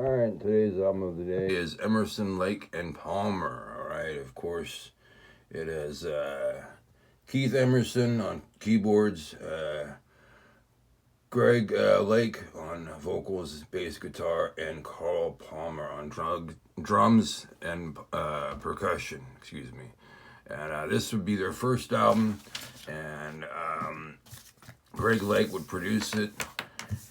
Alright, today's album of the day is Emerson, Lake and Palmer. Alright, of course, it has Keith Emerson on keyboards, Greg Lake on vocals, bass guitar, and Carl Palmer on drums and percussion. Excuse me. And this would be their first album, and Greg Lake would produce it,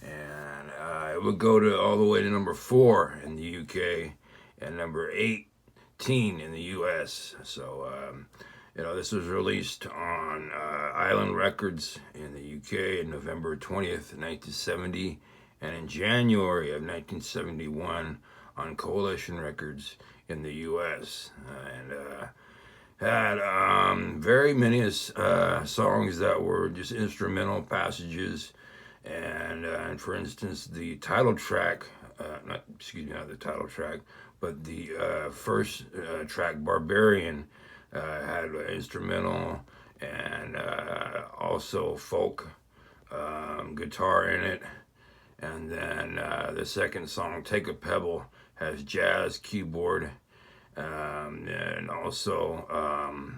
and it would go to all the way to number 4 in the UK and number 18 in the US. So this was released on Island Records in the UK on November 20th, 1970, and in January of 1971 on Coalition Records in the US. And had very many songs that were just instrumental passages, and for instance, the title track, not the title track, but the first track, Barbarian, had instrumental and also folk guitar in it. And then the second song, Take a Pebble, has jazz keyboard, and also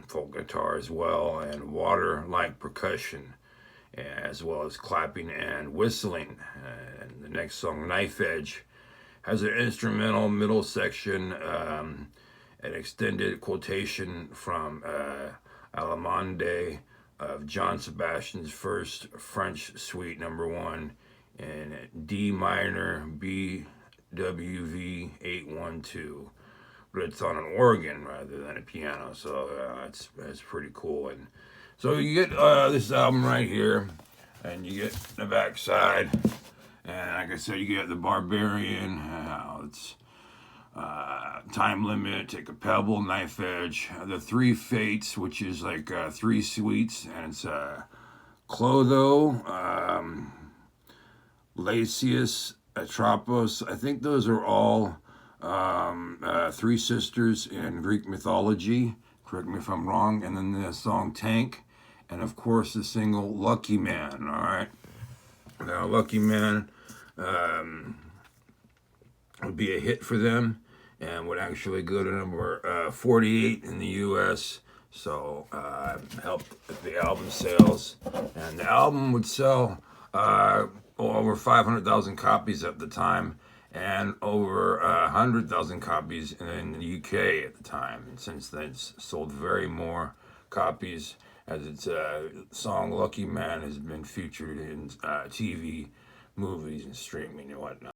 folk guitar as well, and water-like percussion, as well as clapping and whistling. And the next song, Knife Edge, has an instrumental middle section, an extended quotation from Allemande of John Sebastian's first French Suite No. 1 in D minor BWV 812. But it's on an organ rather than a piano, so that's pretty cool. And so you get this album right here, and you get the backside, and like I said, you get the Barbarian. It's Time Limit, Take a Pebble, Knife Edge, the Three Fates, which is like 3 suites, and it's Clotho, Lasius, Atropos. I think those are all 3 sisters in Greek mythology. Correct me if I'm wrong. And then the song Tank, and of course the single Lucky Man. All right. Now Lucky Man would be a hit for them and would actually go to number 48 in the US. So helped the album sales, and the album would sell over 500,000 copies at the time, and over 100,000 copies in the UK at the time. And since then, it's sold very more copies, as its song Lucky Man has been featured in TV, movies, and streaming and whatnot.